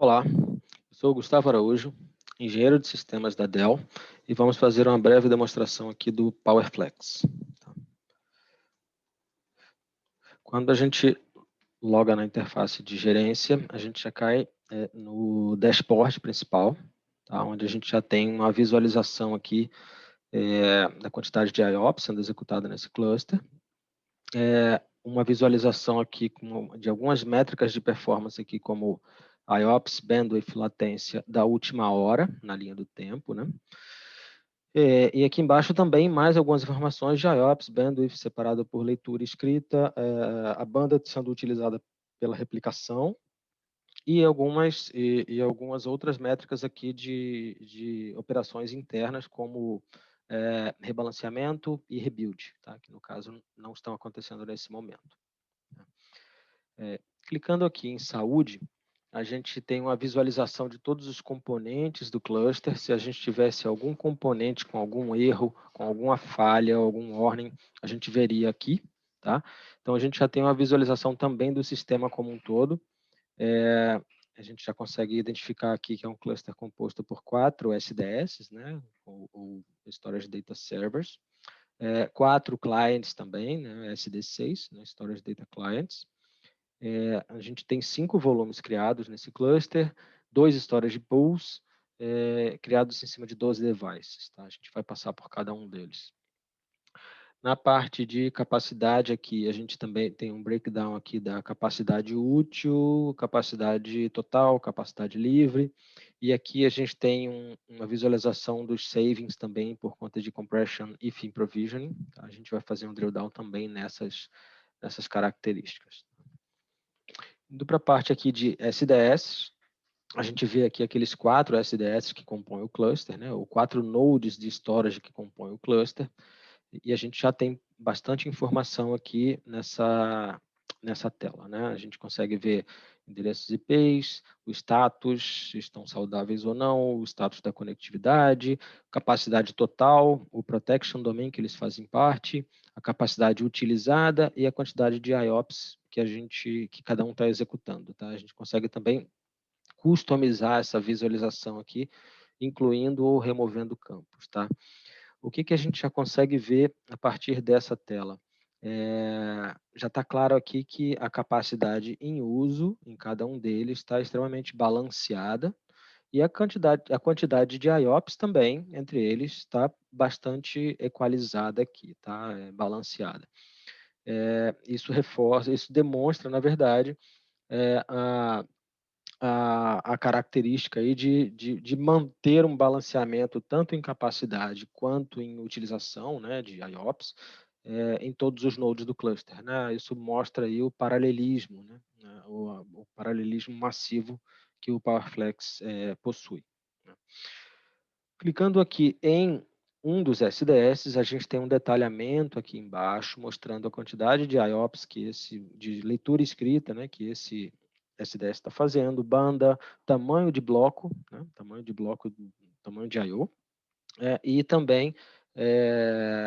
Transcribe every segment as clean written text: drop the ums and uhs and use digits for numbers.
Olá, eu sou o Gustavo Araújo, engenheiro de sistemas da Dell, e vamos fazer uma breve demonstração aqui do PowerFlex. Quando a gente loga na interface de gerência, a gente já cai no dashboard principal, tá? Onde a gente já tem uma visualização aqui da quantidade de IOPS sendo executada nesse cluster, uma visualização aqui de algumas métricas de performance aqui, como IOPS, bandwidth, latência da última hora, na linha do tempo, né? E aqui embaixo também mais algumas informações de IOPS, bandwidth separado por leitura e escrita, a banda sendo utilizada pela replicação e algumas outras métricas aqui de operações internas, como rebalanceamento e rebuild, tá? Que no caso não estão acontecendo nesse momento. Clicando aqui em saúde, a gente tem uma visualização de todos os componentes do cluster. Se a gente tivesse algum componente com algum erro, com alguma falha, algum warning, a gente veria aqui, tá? Então, a gente já tem uma visualização também do sistema como um todo. A gente já consegue identificar aqui que é um cluster composto por 4 SDS, né? Ou Storage Data Servers. 4 clients também, né? SD6, né? Storage Data Clients. A gente tem 5 volumes criados nesse cluster, 2 storage pools, criados em cima de 12 devices. Tá? A gente vai passar por cada um deles. Na parte de capacidade aqui, a gente também tem um breakdown aqui da capacidade útil, capacidade total, capacidade livre, e aqui a gente tem uma visualização dos savings também por conta de compression e theme provisioning. Tá? A gente vai fazer um drill down também nessas características. Indo para a parte aqui de SDS, a gente vê aqui aqueles 4 SDS que compõem o cluster, né, ou 4 nodes de storage que compõem o cluster, e a gente já tem bastante informação aqui nessa tela. Né? A gente consegue ver endereços IPs, o status, se estão saudáveis ou não, o status da conectividade, capacidade total, o protection domain que eles fazem parte, a capacidade utilizada e a quantidade de IOPS que cada um está executando. Tá? A gente consegue também customizar essa visualização aqui, incluindo ou removendo campos. Tá? O que a gente já consegue ver a partir dessa tela? Já está claro aqui que a capacidade em uso em cada um deles está extremamente balanceada e a quantidade de IOPS também, entre eles, está bastante equalizada aqui, tá? Balanceada. Isso demonstra, na verdade, a característica aí de manter um balanceamento tanto em capacidade quanto em utilização, né, de IOPS em todos os nodes do cluster. Né? Isso mostra aí o paralelismo, né, o paralelismo massivo que o PowerFlex possui. Né? Clicando aqui em um dos SDS, a gente tem um detalhamento aqui embaixo, mostrando a quantidade de IOPS de leitura escrita, né, que esse SDS está fazendo, banda, tamanho de bloco, né, tamanho de I/O, e também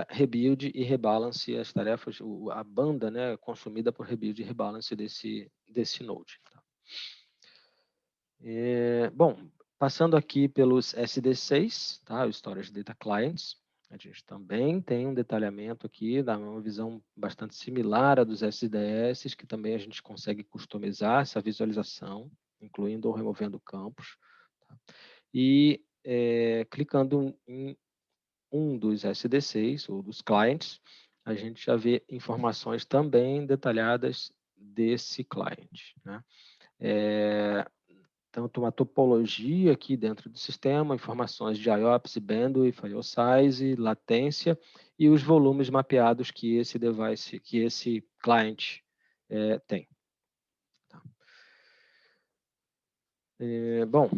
rebuild e rebalance, as tarefas, a banda, né, consumida por rebuild e rebalance desse node. Tá? Bom, passando aqui pelos SD6, tá? O Storage Data Clients, a gente também tem um detalhamento aqui, dá uma visão bastante similar à dos SDS, que também a gente consegue customizar essa visualização, incluindo ou removendo campos. Tá? E clicando em um dos SD6, ou dos clients, a gente já vê informações também detalhadas desse client. Né? Tanto uma topologia aqui dentro do sistema, informações de IOPS, bandwidth, IO size, latência e os volumes mapeados que esse device, que esse client tem. Tá. Bom,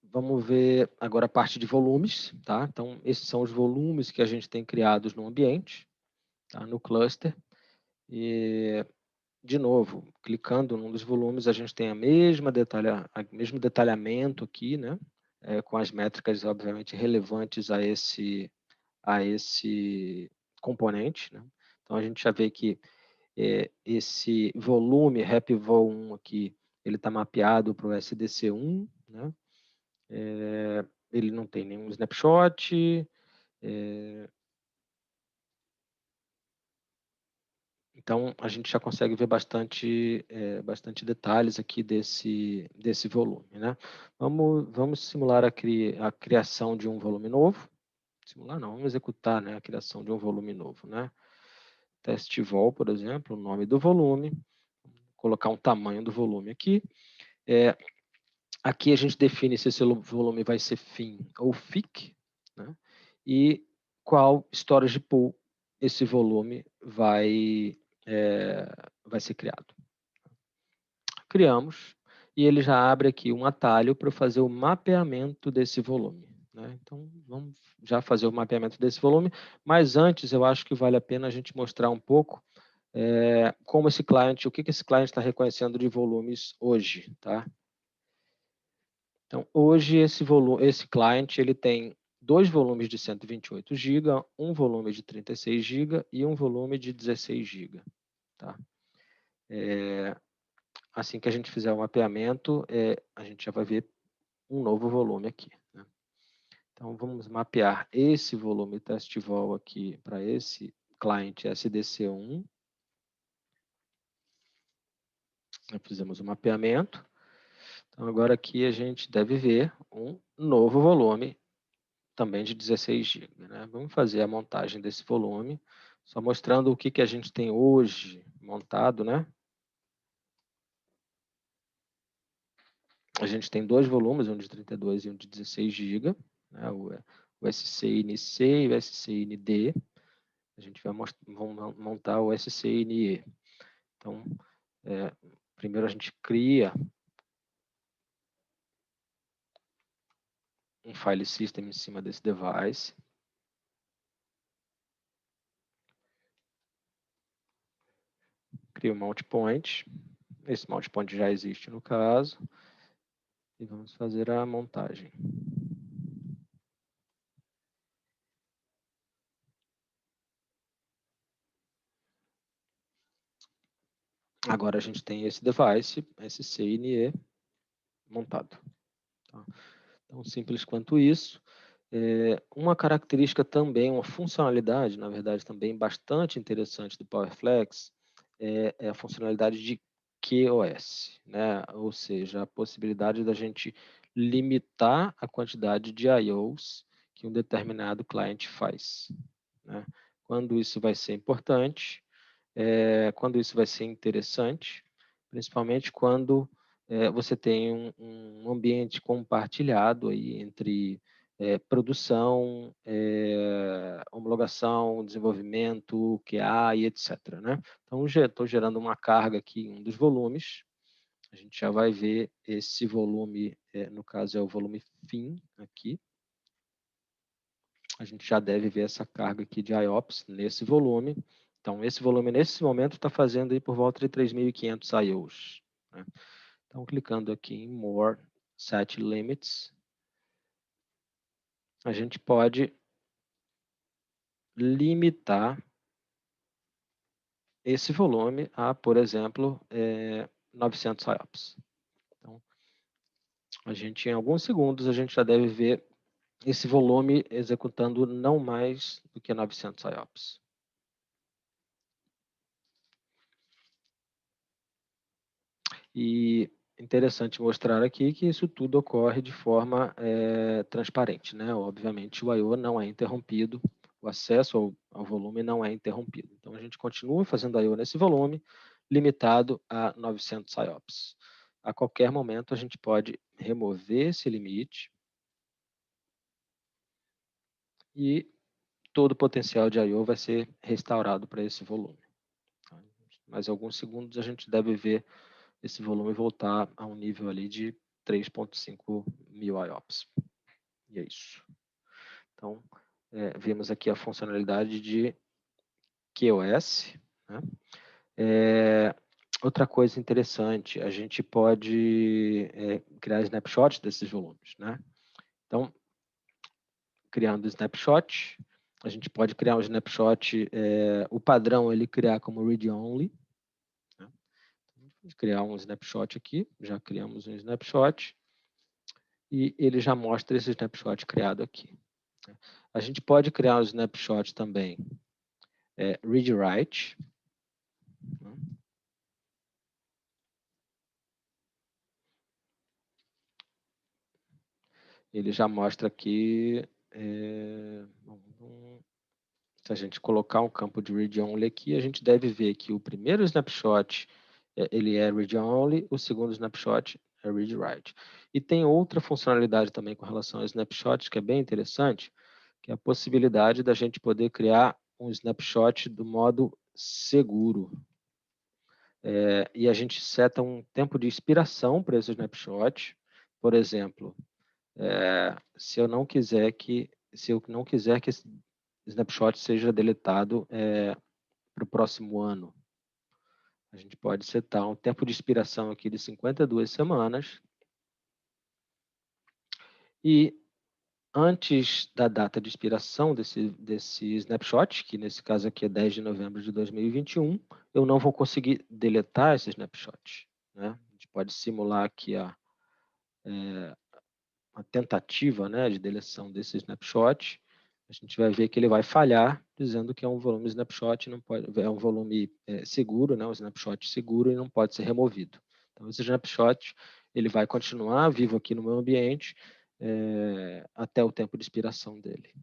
vamos ver agora a parte de volumes. Tá? Então, esses são os volumes que a gente tem criados no ambiente, tá? No cluster. E de novo, clicando num dos volumes, a gente tem o mesmo detalhamento aqui, né? Com as métricas, obviamente, relevantes a esse componente. Né? Então, a gente já vê que esse volume, RepVol1 aqui, ele está mapeado para o SDC1, né? Ele não tem nenhum snapshot, então a gente já consegue ver bastante detalhes aqui desse volume, né? Vamos simular a criação de um volume novo. Simular não, vamos executar, né, a criação de um volume novo, né? Test vol, por exemplo, o nome do volume, colocar um tamanho do volume aqui. Aqui a gente define se esse volume vai ser FIN ou FIC, né? E qual storage pool esse volume vai ser criado. Criamos, e ele já abre aqui um atalho para fazer o mapeamento desse volume, né? Então, vamos já fazer o mapeamento desse volume, mas antes eu acho que vale a pena a gente mostrar um pouco como esse cliente, o que esse cliente está reconhecendo de volumes hoje, tá? Então, hoje esse client ele tem 2 volumes de 128 GB, um volume de 36 GB e um volume de 16 GB, tá? Assim que a gente fizer o mapeamento, a gente já vai ver um novo volume aqui, né? Então, vamos mapear esse volume test-vol aqui para esse client SDC1. Já fizemos o mapeamento. Então, agora aqui a gente deve ver um novo volume, também de 16 GB, né? Vamos fazer a montagem desse volume, só mostrando o que a gente tem hoje montado, né? A gente tem 2 volumes, um de 32 e um de 16 GB, né? O SCNC e o SCND. A gente vai montar o SCNE. Então, primeiro a gente cria um file system em cima desse device. Cria um mount point. Esse mount point já existe no caso. E vamos fazer a montagem. Agora a gente tem esse device, SCNE, montado. Tá? Tão simples quanto isso. Uma característica também, uma funcionalidade, na verdade, também bastante interessante do PowerFlex é a funcionalidade de QoS, né? Ou seja, a possibilidade da gente limitar a quantidade de I/Os que um determinado cliente faz, né? Quando isso vai ser importante, quando isso vai ser interessante, principalmente quando você tem um ambiente compartilhado aí entre produção, homologação, desenvolvimento, QA e etc. Né? Então, estou gerando uma carga aqui em um dos volumes. A gente já vai ver esse volume, no caso é o volume FIN aqui. A gente já deve ver essa carga aqui de IOPS nesse volume. Então, esse volume, nesse momento, está fazendo aí por volta de 3.500 I/Os. Né? Então, clicando aqui em More Set Limits, a gente pode limitar esse volume a, por exemplo, 900 IOPS. Então, em alguns segundos, a gente já deve ver esse volume executando não mais do que 900 IOPS. E interessante mostrar aqui que isso tudo ocorre de forma transparente, né? Obviamente, o I/O não é interrompido, o acesso ao volume não é interrompido. Então, a gente continua fazendo I/O nesse volume, limitado a 900 IOPS. A qualquer momento, a gente pode remover esse limite e todo o potencial de I/O vai ser restaurado para esse volume. Mais alguns segundos, a gente deve ver esse volume voltar a um nível ali de 3.5 mil IOPS. E é isso. Então, vemos aqui a funcionalidade de QoS. Né? Outra coisa interessante, a gente pode criar snapshots desses volumes. Né? Então, criando snapshot, a gente pode criar um snapshot, o padrão ele criar como read-only. Né? criar um snapshot aqui, já criamos um snapshot, e ele já mostra esse snapshot criado aqui. A gente pode criar um snapshot também, read-write. Ele já mostra aqui, se a gente colocar um campo de read-only aqui, a gente deve ver que o primeiro snapshot ele é read-only, o segundo snapshot é read-write. E tem outra funcionalidade também com relação a snapshots, que é bem interessante, que é a possibilidade da gente poder criar um snapshot do modo seguro. E a gente seta um tempo de expiração para esse snapshot. Por exemplo, se eu não quiser que esse snapshot seja deletado para o próximo ano, a gente pode setar um tempo de expiração aqui de 52 semanas e antes da data de expiração desse snapshot, que nesse caso aqui é 10 de novembro de 2021, eu não vou conseguir deletar esse snapshot, né? A gente pode simular aqui a tentativa, né, de deleção desse snapshot. A gente vai ver que ele vai falhar, dizendo que é um volume snapshot, não pode, é um volume seguro, né, um snapshot seguro e não pode ser removido. Então, esse snapshot ele vai continuar vivo aqui no meu ambiente até o tempo de expiração dele.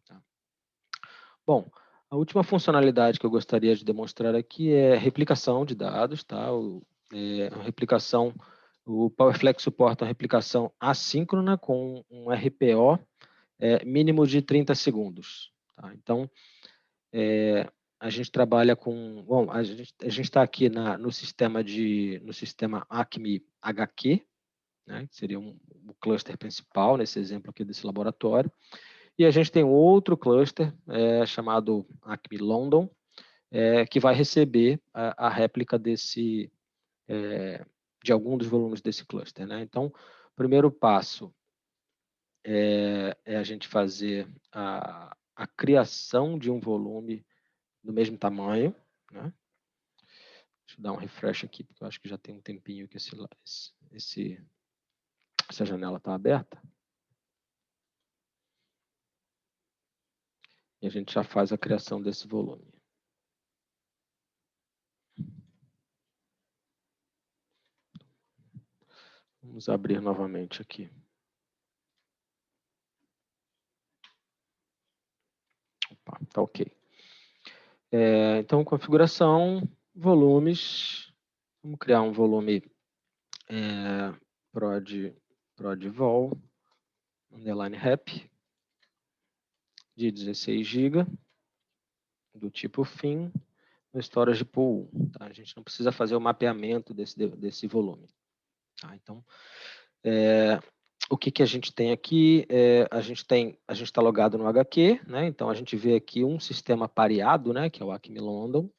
Tá? Bom, a última funcionalidade que eu gostaria de demonstrar aqui é replicação de dados, tá? A replicação, o PowerFlex suporta a replicação assíncrona com um RPO mínimo de 30 segundos. Tá? Então, a gente trabalha com... Bom, a gente está aqui no sistema Acme HQ, né, que seria o cluster principal nesse exemplo aqui desse laboratório. E a gente tem outro cluster chamado Acme London, que vai receber a réplica de algum dos volumes desse cluster. Né? Então, o primeiro passo é a gente fazer a criação de um volume do mesmo tamanho. Né? Deixa eu dar um refresh aqui, porque eu acho que já tem um tempinho que essa janela está aberta. E a gente já faz a criação desse volume. Vamos abrir novamente aqui. Opa, tá ok. Então, configuração, volumes. Vamos criar um volume prod_vol underline rep de 16 GB do tipo FIM no storage pool. Tá? A gente não precisa fazer o mapeamento desse volume. Tá? Então, o que a gente tem aqui? A gente está logado no HQ, né? Então a gente vê aqui um sistema pareado, né? Que é o Acme London.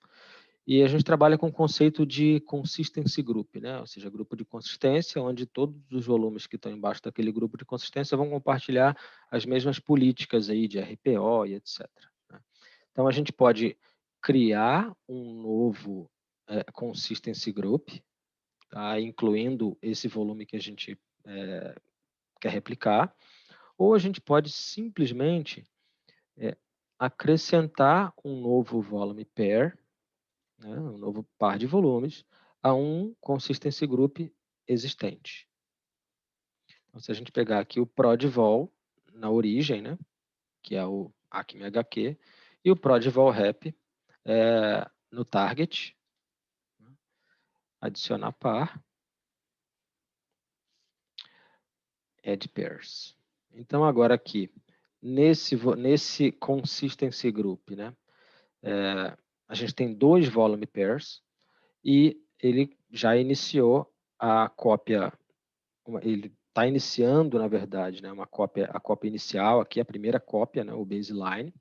E a gente trabalha com o conceito de consistency group, né? Ou seja, grupo de consistência, onde todos os volumes que estão embaixo daquele grupo de consistência vão compartilhar as mesmas políticas aí de RPO e etc. Né? Então, a gente pode criar um novo consistency group, tá? Incluindo esse volume que a gente quer replicar, ou a gente pode simplesmente acrescentar um novo volume pair, né, um novo par de volumes, a um consistency group existente. Então, se a gente pegar aqui o prod_vol na origem, né, que é o Acme HQ, e o prod_vol rep no target, adicionar par, add pairs. Então, agora aqui, nesse consistency group, né, a gente tem 2 volume pairs e ele já iniciou a cópia, ele está iniciando, na verdade, né, a cópia inicial, aqui a primeira cópia, né, o baseline,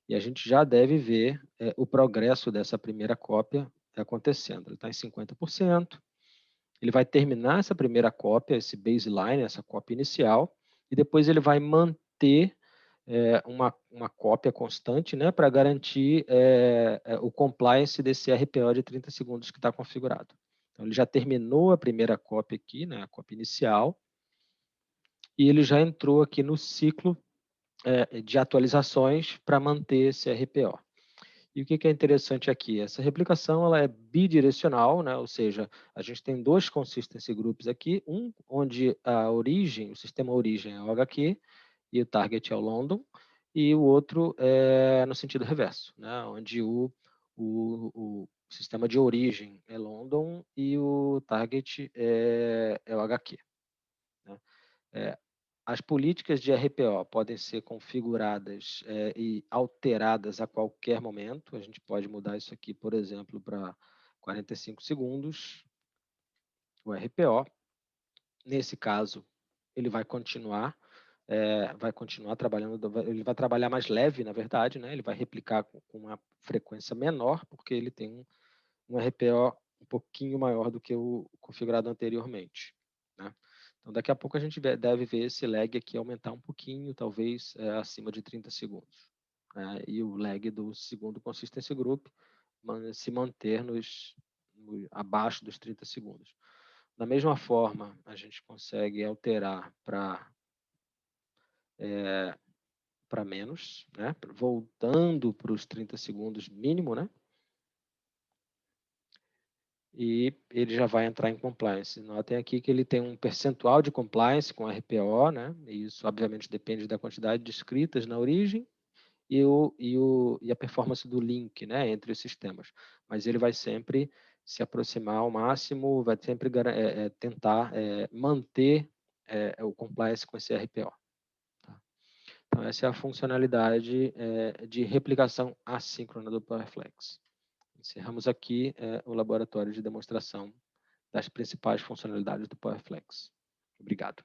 e a gente já deve ver o progresso dessa primeira cópia acontecendo. Ele está em 50%, ele vai terminar essa primeira cópia, esse baseline, essa cópia inicial, e depois ele vai manter uma cópia constante, né, para garantir o compliance desse RPO de 30 segundos que está configurado. Então, ele já terminou a primeira cópia aqui, né, a cópia inicial, e ele já entrou aqui no ciclo de atualizações para manter esse RPO. E o que é interessante aqui? Essa replicação ela é bidirecional, né? Ou seja, a gente tem dois consistency groups aqui, um onde a origem, o sistema origem é o HQ e o target é o London, e o outro é no sentido reverso, né? Onde o sistema de origem é London e o target é o HQ. Né? As políticas de RPO podem ser configuradas e alteradas a qualquer momento. A gente pode mudar isso aqui, por exemplo, para 45 segundos, o RPO. Nesse caso, ele vai continuar trabalhando, ele vai trabalhar mais leve, na verdade, né? Ele vai replicar com uma frequência menor, porque ele tem um RPO um pouquinho maior do que o configurado anteriormente, né? Então, daqui a pouco a gente deve ver esse lag aqui aumentar um pouquinho, talvez acima de 30 segundos. Né? E o lag do segundo consistency group se manter abaixo dos 30 segundos. Da mesma forma, a gente consegue alterar para menos, né? Voltando para os 30 segundos mínimo, né? E ele já vai entrar em compliance. Notem aqui que ele tem um percentual de compliance com RPO, né? E isso, obviamente, depende da quantidade de escritas na origem e a performance do link, né, entre os sistemas. Mas ele vai sempre se aproximar ao máximo, vai sempre tentar manter o compliance com esse RPO. Tá? Então, essa é a funcionalidade de replicação assíncrona do PowerFlex. Encerramos aqui o laboratório de demonstração das principais funcionalidades do PowerFlex. Obrigado.